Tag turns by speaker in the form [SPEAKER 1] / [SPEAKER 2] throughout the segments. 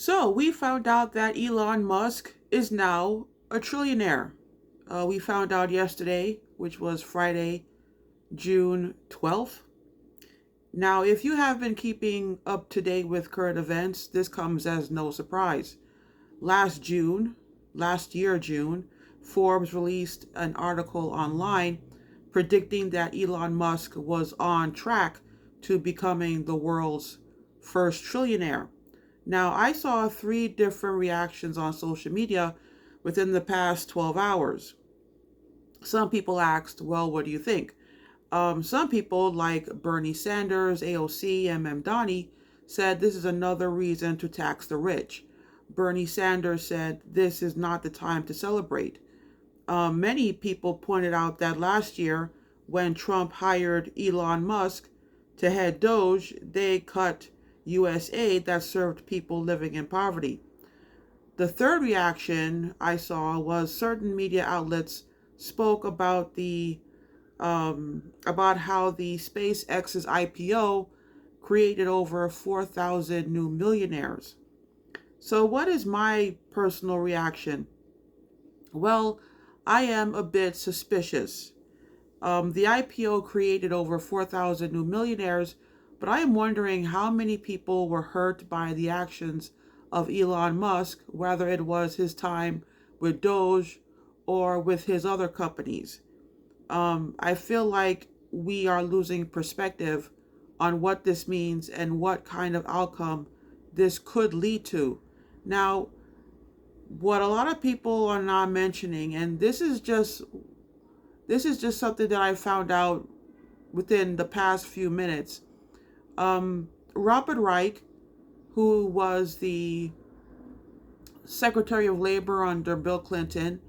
[SPEAKER 1] So we found out that Elon Musk is now a trillionaire. We found out yesterday, which was Friday, June 12th. Now, if you have been keeping up to date with current events, this comes as no surprise. Last June, last year, June, Forbes released an article online predicting that Elon Musk was on track to becoming the world's first trillionaire. Now, I saw three different reactions on social media within the past 12 hours. Some people asked, well, what do you think? Some people, like Bernie Sanders, AOC, and Mamdani, said this is another reason to tax the rich. Bernie Sanders said this is not the time to celebrate. Many people pointed out that last year, when Trump hired Elon Musk to head Doge, they cut U.S. aid that served people living in poverty. The third reaction I saw was certain media outlets spoke about about how the SpaceX's IPO created over 4,000 new millionaires. So, what is my personal reaction? Well, I am a bit suspicious. The IPO created over 4,000 new millionaires, but I am wondering how many people were hurt by the actions of Elon Musk, whether it was his time with Doge or with his other companies. I feel like we are losing perspective on what this means and what kind of outcome this could lead to. Now, what a lot of people are not mentioning, and this is just something that I found out within the past few minutes. Robert Reich, who was the Secretary of Labor under Bill Clinton,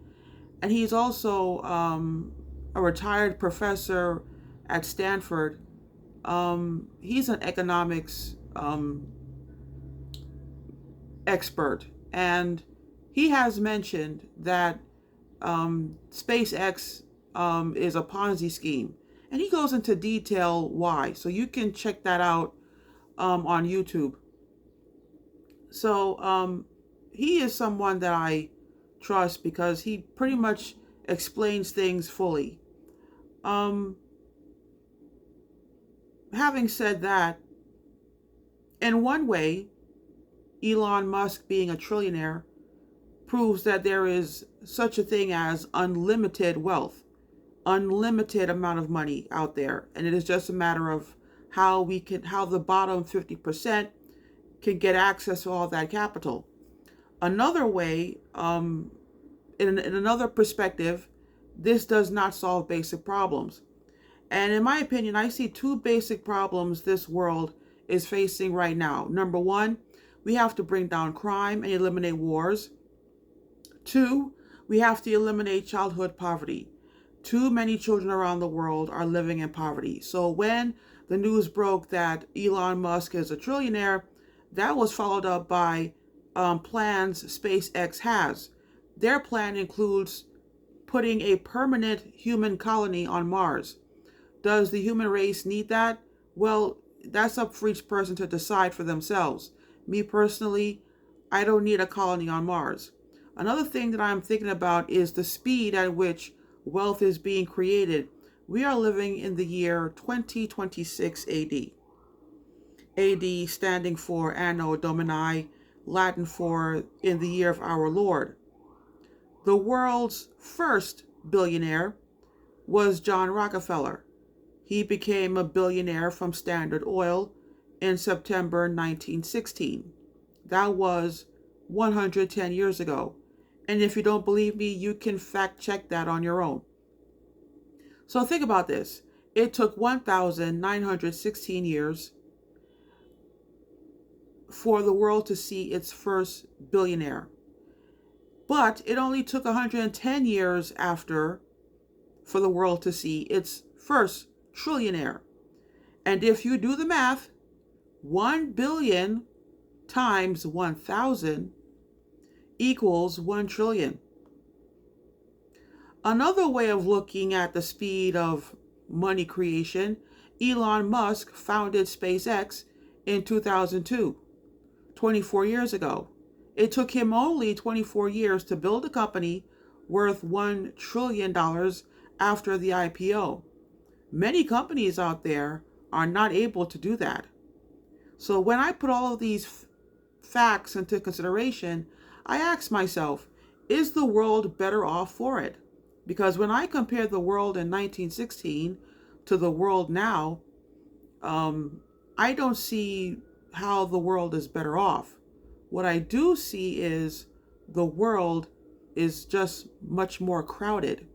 [SPEAKER 1] and he's also a retired professor at Stanford. He's an economics expert, and he has mentioned that SpaceX is a Ponzi scheme. And he goes into detail why. So you can check that out on YouTube. So he is someone that I trust because he pretty much explains things fully. Um, Having said that, in one way, Elon Musk being a trillionaire proves that there is such a thing as unlimited wealth, unlimited amount of money out there, and it is just a matter of how the bottom 50% can get access to all that capital. Another way, in another perspective, this does not solve basic problems. And in my opinion, I see two basic problems this world is facing right now. Number one, we have to bring down crime and eliminate wars. Two, we have to eliminate childhood poverty. Too many children around the world are living in poverty. So when the news broke that Elon Musk is a trillionaire, that was followed up by plans SpaceX has. Their plan includes putting a permanent human colony on Mars. Does the human race need that? Well, that's up for each person to decide for themselves. Me personally, I don't need a colony on Mars. Another thing that I'm thinking about is the speed at which wealth is being created. We are living in the year 2026 AD. AD standing for Anno Domini, Latin for in the year of our Lord. The world's first billionaire was John Rockefeller. He became a billionaire from Standard Oil in September 1916. That was 110 years ago. And if you don't believe me, you can fact check that on your own. So think about this. It took 1,916 years for the world to see its first billionaire. But it only took 110 years after for the world to see its first trillionaire. And if you do the math, 1 billion times 1,000 equals 1 trillion. Another way of looking at the speed of money creation, Elon Musk founded SpaceX in 2002, 24 years ago. It took him only 24 years to build a company worth $1 trillion after the IPO. Many companies out there are not able to do that. So when I put all of these facts into consideration, I ask myself, is the world better off for it? Because when I compare the world in 1916 to the world now, I don't see how the world is better off. What I do see is the world is just much more crowded.